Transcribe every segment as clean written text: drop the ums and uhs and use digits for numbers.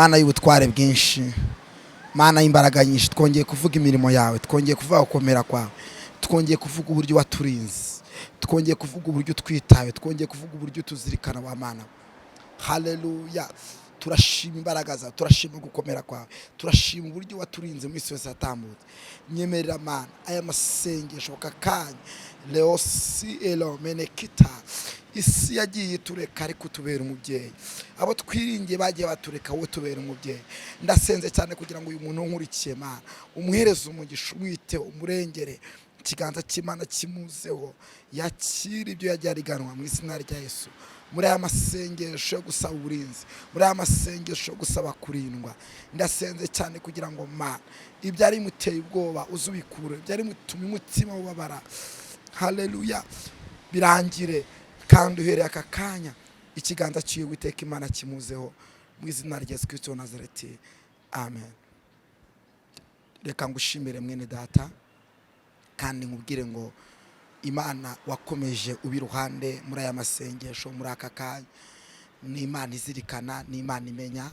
Mana y'ubutware bwinshi, Mana y'imbaraga nyinshi, twongeye kuvuga imirimo yawe, twongeye kuvuga gukomera kwawe, twongeye kuvuga uburyo waturinze, twongeye kuvuga uburyo twitawe, twongeye kuvuga uburyo tuzirikana wa Mana. Haleluya. Turashima imbaraga zawe, turashima gukomera kwawe, turashima uburyo waturinze mu isi yose yatambutse. Nyemerera Mana aya masengesho kakanya leosi elo menekita isi yagiye tureka ariko tubera umubyeyi, abo twiringiye bagiye batureka wowe tubera umubyeyi. Ndasenze cyane kugira ngo uyu muntu nkurikiye Mana umuhereze umugisha, umwite, umurengere, ikiganza cy'Imana kimuzeho, yakira ibyo yagiye ariganwa mu izina rya Yesu. Muri aya masengesho yo gusaba uburinzi, muri aya masengesho yo gusaba kurindwa, ndasenze cyane kugira ngo Mana ibyari muteye ubwoba uzubikure, byari mutuma umutima ubabara, haleluya, birangire. Kandi uhereye aka kanya ikiganza cyiwe witeka Imana kimuzeho mu izina rya Yesu Kristo wa Nazareti, amen. Reka ngushimire mwene data kandi nkubwire ngo Imana wakomeje ubiruhande muri aya masengesho, muri aka kanya. Ni Imana izirikana, ni Imana imenya,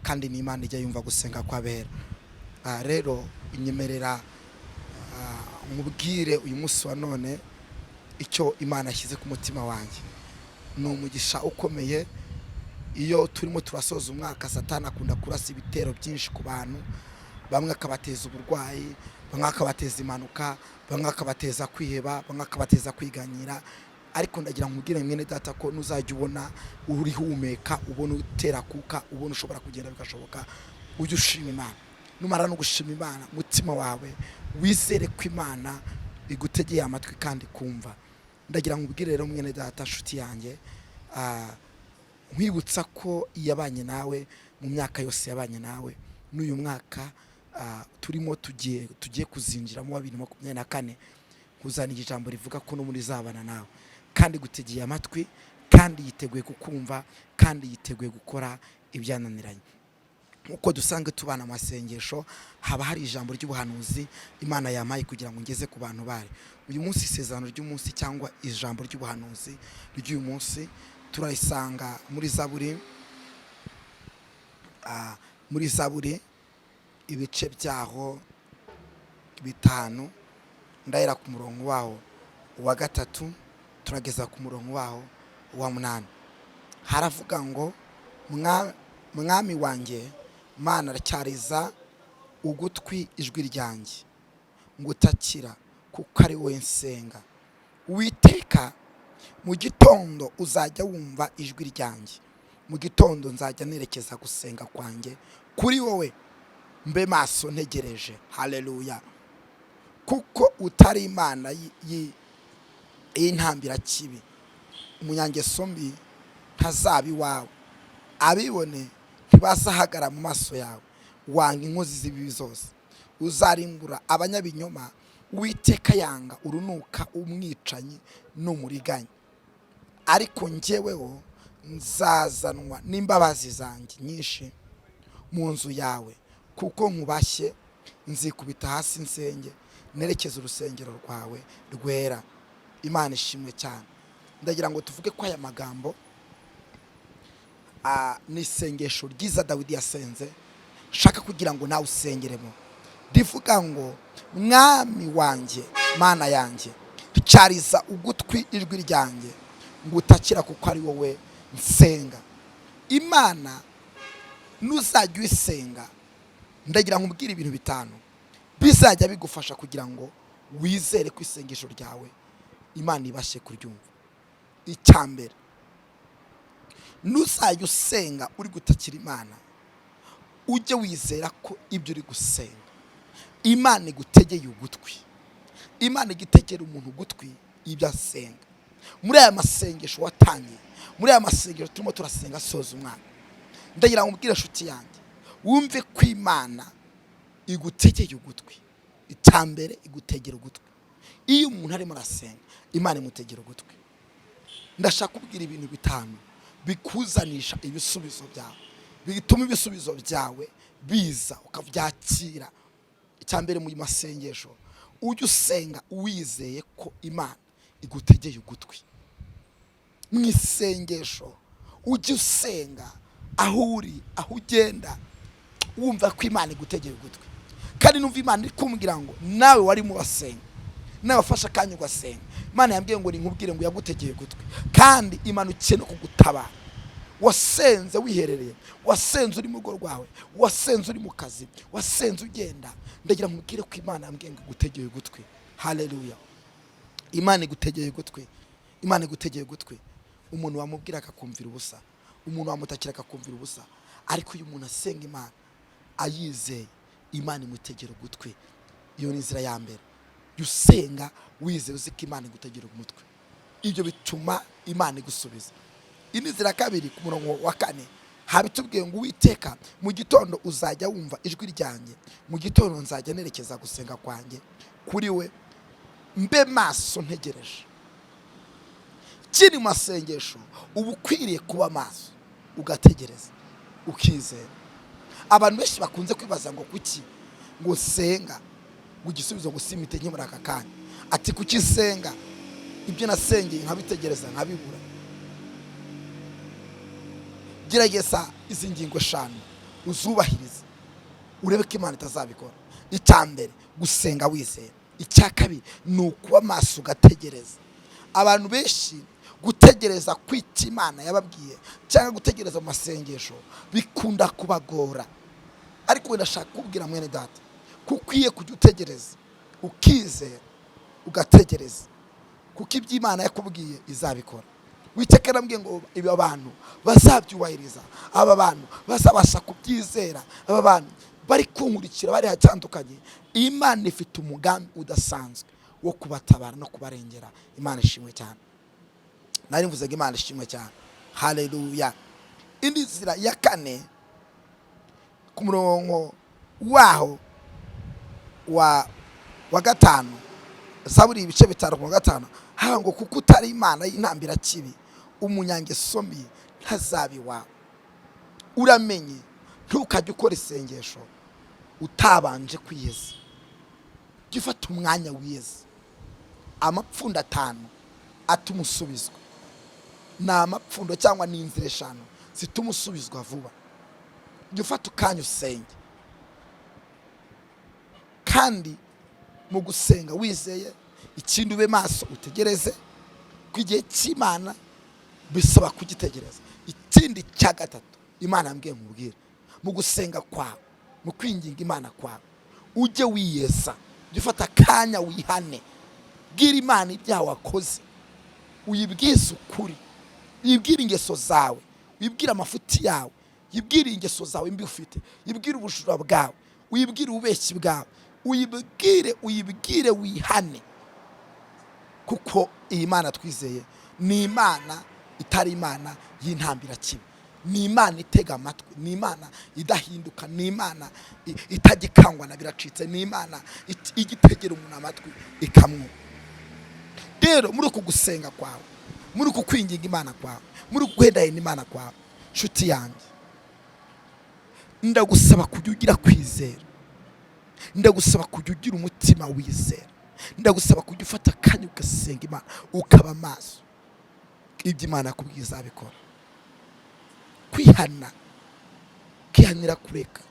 kandi ni Imana ijya yumva gusenga kw'abera. Rero inyemerera nkubwire uyu munsi wa none icyo Imana yashyize ku mutima wanjye. Ni umugisha ukomeye. Iyo turimo turasoza umwaka, Satani akunda kurasa ibitero byinshi ku bantu, bamwe akabateza uburwayi, bamwe akabateza impanuka, bamwe akabateza kwiheba, bamwe akabateza kwiganyira. Ariko ndagira nkubwire mwene data ko nuzajya ubona uri humeka, ubona utera kuka, ubona ushobora kugenda bigashoboka, ujye ushima Imana. Numara no gushima Imana, mutima wawe wizere ko Imana igutegeye amatwi kandi kumva. Ndagira nkubwire rero mwene data, nshuti yanjye, nkwibutsa ko yabanye nawe mu myaka yose, yabanye nawe n'uyu mwaka turimo tugiye kuzinjiramo wa 2024, kuzana ijambo rivuga ko no muri zabana nawe, kandi gutegeye amatwi, kandi yiteguye kukumva, kandi yiteguye gukora ibyananiranye. Uko dusanzwe tubana amasengesho, haba hari ijambo ry'ubuhanuzi Imana yamaye kugira ngo ngeze ku bantu bari. Uyu munsi isezerano ry'umunsi cyangwa ijambo ry'ubuhanuzi ry'uyu munsi turayisanga muri Zaburi ibice byaho 5, ndahera ku murongo waho wa 3 turageza ku murongo waho wa 8. Haravuga ngo mwami wanjye Mana aracyariza ugutwi ijwi ryanjye, ngutakira kuko ari wowe nsenga. Uwiteka mu gitondo uzajya wumva ijwi ryanjye, mu gitondo nzajya nerekeza gusenga kwanjye kuri wowe, mbe maso ntegereje. Haleluya. Kuko utari Imana y'intambira kibi, umunyangeso mbi ntazaba iwawe, abibone ntibazahagara mu maso yawe. Wanga inkozi z'ibibi zose, uzarimbura abanyabinyoma. Uwiteka yanga urunuka, umwicanyi n'umuriganya. Ariko njyeweho nzazanwa n'imbabazi zanjye nyinshi mu nzu yawe, kuko nkubashye nzikubita hasi nsenge, nerekeza urusengero rwawe rwera. Imana ishimwe cyane. Ndagira ngo tuvuge ko aya magambo ni isengesho ryiza Dawidi yasenze, shaka kugira ngo nawe usengeremo. Rivuga ngo mwami wanjye Mana yanjye cyariza ugutwi ijwi ryanjye, ngutakira kuko ari wowe nsenga. Imana nuzajya uyisenga, ndagira ngo mbwire ibintu 5 bizajya bigufasha kugira ngo wizere ko isengesho ryawe Imana ibashe kuryumva. Icyambere, nuzajya usenga uri gutakira Imana, ujye wizera ko ibyo uri gusenga Imana igutegeye ugutwi. Imana igitegera umuntu ugutwi ibyo asenga. Muri aya masengesho watangiye, muri aya masengesho turimo turasenga soza umwana, ndagira ngo mbwire nshuti yanjye, wumve ko Imana igutegeye ugutwi. Icyambere, igutegera ugutwi. Iyo umuntu arimo arasenga, Imana imutegera ugutwi. Ndashaka kubwira ibintu 5 bikuzanisha ibisubizo byawe, bituma ibisubizo byawe biza ukabyakira. Icyambere, mu masengesho ujye usenga uwizeye ko Imana igutegeye ugutwi. Mu isengesho ujye usenga aho uri, aho ugenda, wumva ko Imana igutegeye ugutwi, kandi numva Imana iri kumbwira ngo nawe wari mu basenga, nawe wafashe akanya ugasenga. Imana yambwiye ngo ninkubwire ngo yagutegeye ugutwi, kandi imanukiye no kugutabara. Wasenze wiherereye, wasenze uri mu rugo rwawe, wasenze uri mu kazi, wasenze ugenda, ndagira nkubwire ko Imana yambwiye ngo igutegeye ugutwi. Haleluya. Imana igutegeye ugutwi, Imana igutegeye ugutwi. Umuntu wamubwira akakumvira ubusa, umuntu wamutakira akakumvira ubusa, ariko uyu muntu asenga Imana ayizeye, Imana imutegera ugutwi. Iyo ni inzira ya mbere, usenga wizeye uzi ko Imana igutegera umutwe, ibyo bituma Imana igusubiza. Indi nzira kabiri ku murongo wa 4 habitubwiye ngo Uwiteka mu gitondo uzajya wumva ijwi ryanjye, mu gitondo nzajya nerekeza gusenga kwanjye kuri we, mbe maso ntegereje. Kiri masengesho ubu ukwiriye kuba maso ugategereza ukizera. Abantu benshi bakunze kwibaza ngo kuki ngo senga, ngo igisubizo ngo simite nkimura aka kanya, ati kuki senga ibyo nasengeye nkabitegereza nkabibura. Gerageza izi ngingo 5 uzubahiriza urebe ko Imana itazabikora. Icyambere gusenga wizera, icya kabiri ni ukuba maso ugategereza. Abantu benshi gutegereza kwita Imana yababwiye cyangwa gutegereza mu masengesho bikunda kubagora, ariko ndashaka kubwira mwene data kukwiye kujya utegereza ukizera ugategereza, kuko ibyo Imana yakubwiye izabikora. Uwiteka yarambwiye ngo ibi abantu bazabyubahiriza, aba bantu bazabasha kubyizera, aba bantu bari kunkurikira bari hatandukanye. Imana ifite umugambi udasanzwe wo kubatabara no kubarengera. Imana ishimwe cyane. Nari mvuze ngo Imana ishimwe cyane. Haleluya. Indi nzira ya 4 ku murongo waho wa 5, Zaburi ibice 5 ku 5 haba ngo kuko utari Imana y'intambira kibi, umunyangeso mbi ntazabi wawe. Uramenye ntukajye ukora isengesho utabanje kwiyeza. Jya ufata umwanya wiyeza. Amapfundo 5 atuma usubizwa, ni amapfundo cyangwa ni inzira 5 zituma usubizwa vuba. Jya ufata ukanya usenge, kandi mu gusenga wizeye. Ikindi ube maso utegereze, ko igihe cy'Imana bisaba kugitegereza. Ikindi cya 3 Imana yambwiye nkubwire, mu gusenga kwawe, mu kwinginga Imana kwawe, ujye wiyeza. Jya ufata akanya wihane, bwira Imana ibyaha wakoze, uyibwize ukuri, uyibwire ingeso zawe, uyibwire amafuti yawe, uyibwire ingeso zawe mbi ufite, uyibwire ubujura bwawe, uyibwire ububeshyi bwawe, uyibwire wihane. Kuko iyi Mana twizeye ni Imana itari Imana y'intambira kibi, ni Imana itega amatwi, ni Imana idahinduka, ni Imana itagikangwa na biracitse, ni Imana igitegera umuntu amatwi ikamwumva. Rero muri uku gusenga kwawe, muri uku kwinginga Imana kwawe, muri uku guhendahenda Imana kwawe, nshuti yanjye, ndagusaba kujya ugira kwizera, ndagusaba kujya ugira umutima wizera, ndagusaba kujya ufata akanya ugasenga Imana ukaba maso. Ibyo Imana yakubwiye izabikora. Kwihana, kwihanira kureka,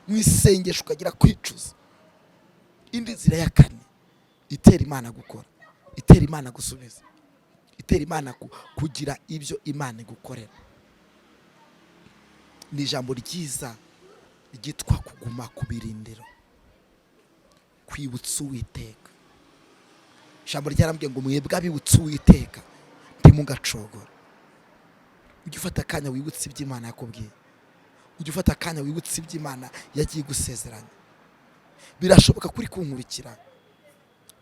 mu isengesho ukagira kwicuza. Indi nzira ya 4 itera Imana gukora, itera Imana gusubiza, itera Imana kugira ibyo Imana igukorera. Ni ijambo ryiza ryitwa kuguma ku birindiro, kwibutsa Uwiteka. Ijambo ryarambwiye ngo mwebwe abibutsa Uwiteka ntimugacogora. Ujye ufata akanya wibutsa ibyo Imana yakubwiye, ujye ufata akanya wibutsa ibyo Imana yagiye gusezeranya. Birashoboka kuri kunkurikira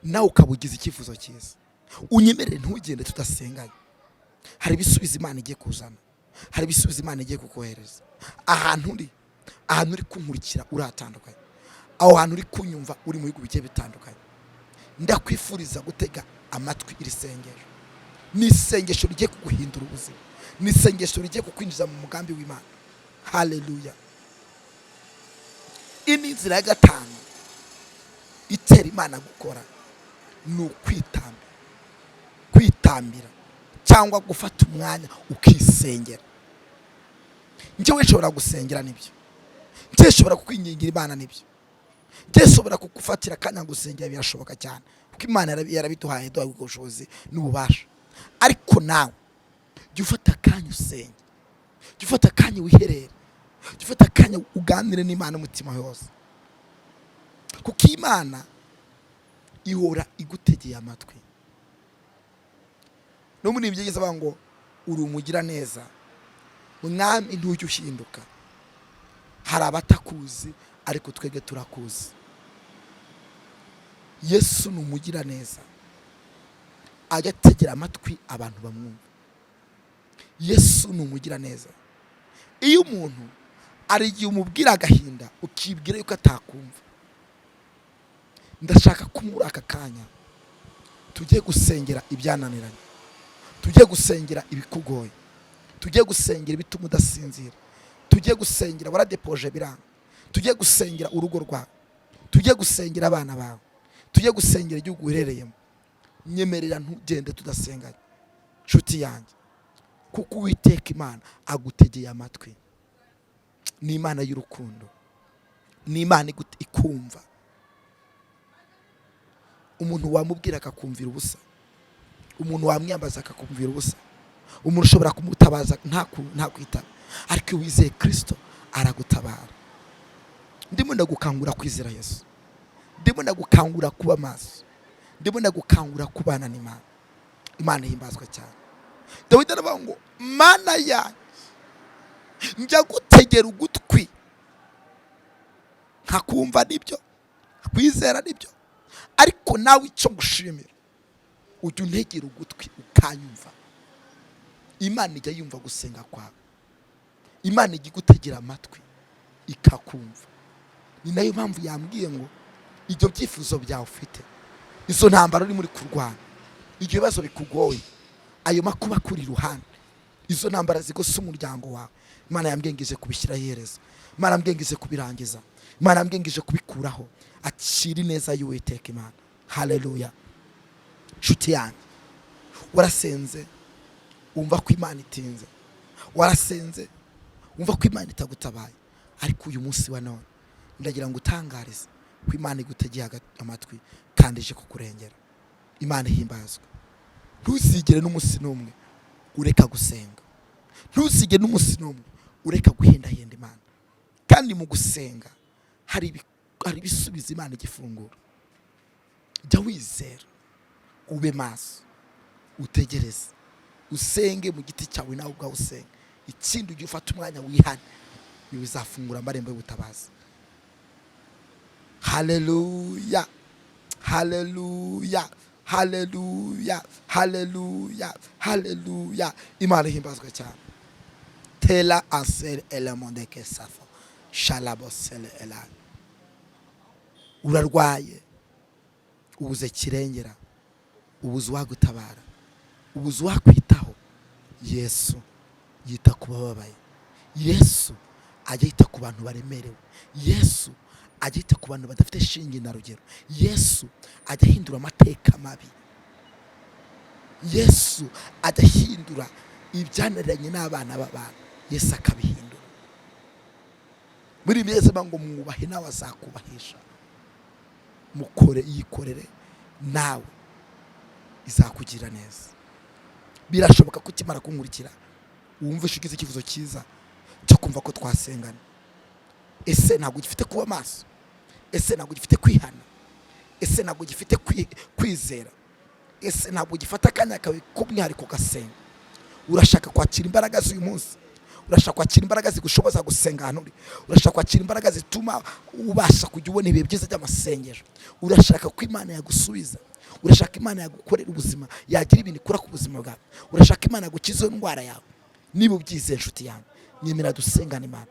nawe ukabugiza icyifuzo cyiza, unyemerere ntugende tudasenganye. Hari ibisubizo Imana igiye kuzana, hari ibisubizo Imana igiye kukohereza. Ahantu uri kunkurikira uratandukanye, aho hantu uri kunyumva uri mu bihugu bigiye bitandukanye, ndakwifuriza gutega amatwi iri sengesho. Ni isengesho rigiye kuguhindura ubuzima, ni isengesho rigiye kukwinjiza mu mugambi w'Imana. Haleluya. Ini nzira ya 5 itera Imana gukora ni kwitambira cyangwa gufata umwanya ukisengera. njyewe nshobora gusengera nibyo, njyewe nshobora kukwingingira Imana nibyo, njyewe nshobora kugufatira akanya gusengera birashoboka cyane kuko Imana yarabiduhaye duhaye ubushobozi n'ububasha. Ariko nawe jya ufata akanya usenge, jya ufata akanya wiherere, jya ufata akanya uganire n'Imana umutima wose, kuko Imana ihora igutegeye amatwi. No muri ibyo yigeze ngo uri umugira neza, umwami ntujya ushinduka. Hari abatakuzi ariko twege turakuzi. Yesu ni umugira neza, ajya ategera amatwi abantu bamwumva. Yesu ni umugira neza. Iyo umuntu ari igihe umubwira agahinda ukibwira yuko atakumva, ndashaka ko muri aka kanya tugiye gusengera ibyananiranye, tugiye gusengera ibikugoye, tugiye gusengera ibituma udasinzira, tugiye gusengera waradepoje biranga, tugiye gusengera urugo rwawe, tugiye gusengera abana bawe, tugiye gusengera igihugu uherereyemo. Nyemerera ntugende tudasenganye nshuti yanjye, kuko Uwiteka Imana agutegeye amatwi. Ni Imana y'urukundo, ni Imana ikumva. Umuntu wamubwira akakumvira ubusa, umuntu wamwiyambaza akakumvira ubusa, umuntu ushobora kumutabaza nta kwitaba, ariko iyo wizeye Kristo aragutabara. Ndimo ndagukangura kwizera Yesu, ndimo ndagukangura kuba maso, ndimo ndagukangura kubana n'Imana. Imana ihimbazwa cyane. Dawidi aravuga ngo Mana yanjye njya gutegera ugutwi nkakumva nibyo, kwizera nibyo, ariko nawe icyo ngushimira ujya untegera ugutwi ukanyumva. Imana ijya yumva gusenga kwawe, Imana ijya igutegera amatwi ikakumva. Ni nayo mpamvu yambwiye ngo ibyo byifuzo byawe ufite, izo ntambara uri muri kurwana, ibyo bibazo bikugoye, ayo makuba kuri iruhande, izo ntambara zigose umuryango wawe, Imana yambwengije kubishyira iherezo, Imana yambwengije kubirangiza, Imana yambwengije kubikuraho. Akira neza y'Uwiteka Imana. Haleluya. Nshuti yanjye, warasenze wumva ko Imana itinze, warasenze wumva ko Imana itagutabaye, ariko uyu munsi wa none ndagira ngo utangarize ko Imana igutegeye amatwi kandi ije kukurengera. Imana ihimbazwe. Ntuzigere n'umunsi n'umwe ureka gusenga, ntuzigere n'umunsi n'umwe ureka guhendahenda Imana. Kandi mu gusenga hari ibisubizo Imana igifungura. Jya wizera, ube maso, utegereze, usenge mu giti cyawe nawe ubwawe usenge. Ikindi ujye ufata umwanya wihane, bizafungura amarembo y'ubutabazi. Haleluya, haleluya, haleluya, haleluya, haleluya. Imana ihimbazwe cyane. Tela asel elemonde kesafo shalabosele elay. Urarwaye, ubuze kirengera, ubuze wagutabara, ubuze wakwitaho. Yesu yita ku bababaye, Yesu ajya yita ku bantu baremerewe, Yesu ajya yita ku bantu badafite shinge na rugero, Yesu ajya hindura amateka mabi, Yesu ajya hindura ibyananiranye n'abana b'abantu, Yesu akabihindura. Muri meze ngo mwubahe nawe azakubahisha, mukore yikorere nawe izakugira neza. Birashoboka ko ukimara kunkurikira wumva ushikize ikivuzo cyiza cyo kumva ko twasengana. Ese ntabwo ugifite kuba maso? Ese ntabwo ugifite kwihana? Ese ntabwo ugifite kwizera? Ese ntabwo ugifata akanya kawe k'umwihariko gasenga? Urashaka kwakira imbaraga z'uyu munsi? Urashaka kwakira imbaraga zigushoboza gusenga hano uri? Urashaka kwakira imbaraga zituma ubasha kujya ubona ibihe byiza by'amasengesho? Urashaka ko Imana yagusubiza? Urashaka Imana yagukorera ubuzima, yagira ibintu ikora ku buzima bwawe? Urashaka Imana yagukiza indwara yawe? Niba ubyizeye nshuti yanjye, nyemera dusengane Imana,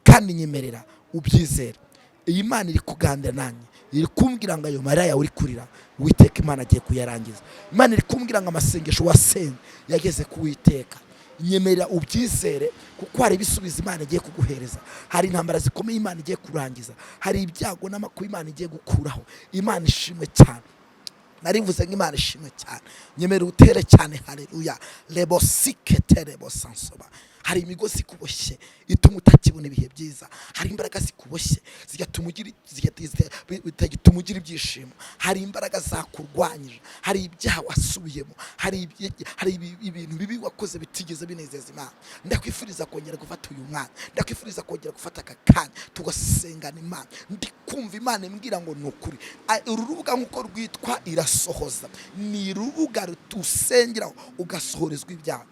kandi nyemerera ubyizere. Iyi Imana iri kuganira nanjye, iri kumbwira ngo ayo marira yawe uri kurira Uwiteka Imana agiye kuyarangiza. Imana iri kumbwira ngo amasengesho wasenze yageze ku Uwiteka. Nyemerera ubyizere, kuko hari ibisubizo Imana igiye kuguhereza, hari intambara zikomeye Imana igiye kurangiza, hari ibyago n'amakuba Imana igiye gukuraho. Imana ishimwe cyane. Narivuze ngo Imana ishimwe cyane. Nyemerera utere cyane. Haleluya. Lebo sikete lebo sansoba. hari imigozi ikuboshye ituma utakibona ibihe byiza, hari imbaraga zikuboshye zigatuma ugira ibyishimo, hari imbaraga zakurwanyije, hari ibyaha wasubiyemo, hari ibintu bibi wakoze bitigeze binezeza Imana. Ndakwifuriza kongera gufata uyu mwanya, ndakwifuriza kongera gufata aka kanya tugasengana Imana. Ndi kumva Imana imbwira ngo ni ukuri uru rubuga nk'uko rwitwa irasohoza, ni urubuga rusengeraho ugasohorezwa ibyaha,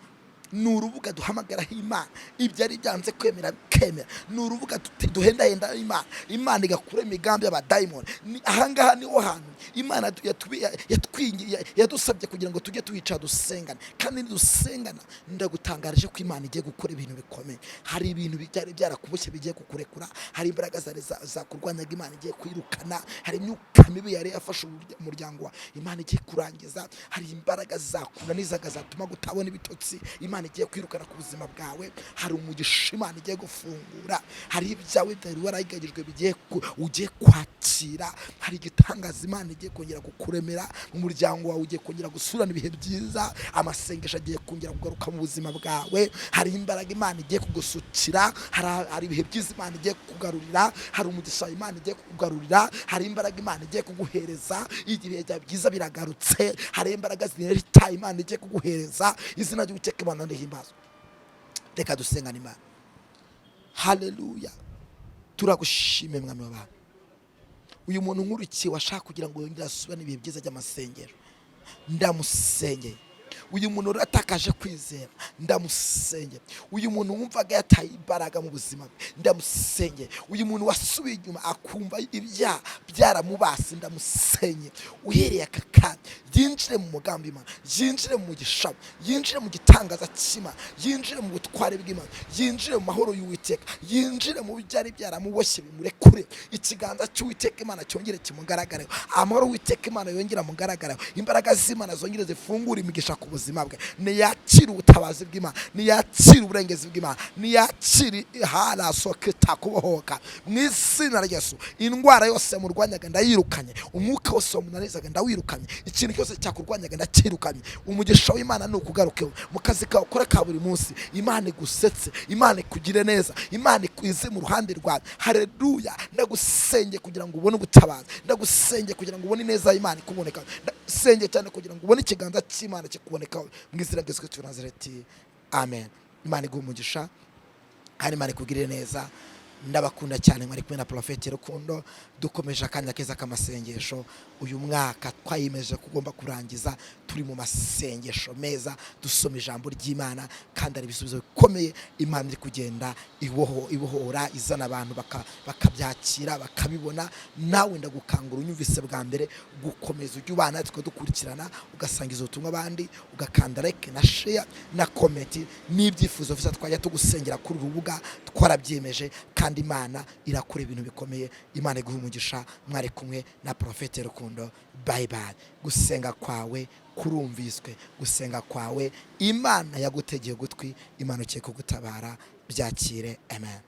ni urubuga duhamagaraho Imana ibyo ari byanze kwemera bikemera, ni urubuga duhendahenda Imana igakura imigambi y'abadayimoni. Ahangaha niho hantu Imana yadusabye kugira ngo tujye tuyicara dusengane, kandi nidusengana ndagutangarije ko Imana igiye gukora ibintu bikomeye. Hari ibintu byari byarakuboshye bigiye kukurekura, hari imbaraga zakurwanyaga Imana igiye kwirukana, hari imyuka mibi yari yafashe umuryango wa Imana igiye kurangiza, hari imbaraga zakunanizaga zatuma gutabona ibitotsi Imana igiye kwirukana ku buzima bwawe, hari umugisha Imana igiye gufungura, hari ibyawe byari warayigajijwe ugiye kwakira, hari igitangaza Imana igiye kongera kukuremera, umuryango wawe ugiye kongera gusurana ibihe byiza, amasengesho agiye kongera kugaruka mu buzima bwawe, hari imbaraga Imana igiye kugusukira, hari ibihe byiza Imana igiye kugarurira, hari umugisha Imana igiye kugarurira, hari imbaraga Imana igiye kuguhereza, igihe byiza biragarutse, hari imbaraga zireta Imana igiye kuguhereza. Izina ry'Uwiteka Imana ndihimbaza. Reka dusengane Imana. Haleluya, turagushime mwami w'abantu. Uyu muntu nkurikiye washaka kugira ngo yongere asubirane ibihe byiza by'amasengero, ndamusengeye. Uyu muntu uratakaje kwizera, ndamusengeye. Uyu muntu wumvaga yataye imbaraga mu buzima bwe, ndamusengeye. Uyu muntu wasubiye inyuma akumva ibyaha byaramubase, ndamusengeye. Uhereye aka kanya yinjire mu mugambi Imana, yinjire mu mugisha, yinjire mu gitangaza cy'Imana, yinjire mu butware bw'Imana, yinjire mu mahoro y'Uwiteka, yinjire mu byari byaramuboshye bimurekure. Ikiganza cy'Uwiteka Imana cyongere kimugaragareho, amahoro y'Uwiteka Imana yongera mugaragareho, imbaraga z'Imana zongere zifungure imigisha ku buzima bwe. Niyakire ubutabazi bw'Imana, niyakire uburengezi bw'Imana, niyakire harasohoketa kubohoka mu izina rya Yesu. Indwara yose murwanyaga ndayirukanye, umwuka wose wamunanizaga ndawirukanye, ikintu cyose cyakurwanyaga ndakirukanye. Umugisha w'Imana nukugarukeho mu kazi kawe ukora ka buri munsi. Imana igusetse, Imana ikugire neza, Imana ikwize mu ruhande rwawe. Haleluya, ndagusenge kugira ngo ubone ubutabazi, ndagusenge kugira ngo ubone neza y'Imana ikuboneka, ndagusenge cyane kugira ngo ubone ikiganza cy'Imana kikuboneka mu izina rya Yesu Kristo wa Nazareti. Amen. Imana iguhe umugisha kandi Imana ikugirire neza. Ndabakunda cyane, mwari kumwe na Prophet Rukundo. Dukomeje akanya keza k'amasengesho. Uyu mwaka twayimeje kugomba kurangiza turi mu masengesho meza, dusoma ijambo ry'Imana, kandi ari ibisubizo bikomeye Imana iri kugenda ibohora, izana abantu bakabyakira bakabibona. Nawe ndagukangura unyumvise bwa mbere gukomeza ujye ubana tukadukurikirana, ugasangiza ubutumwa abandi, ugakanda like na share na comment n'ibyifuzo visa twajya tugusengera kuri urubuga. Twarabyemeje kandi Imana irakora ibintu bikomeye. Imana iguhe umugisha. Mwari kumwe na Prophet Rukundo. Bye bye. Gusenga kwawe kurumviswe, gusenga kwawe Imana yagutegeye gutwi, Imana ugiye kugutabara. Byakire. Amen.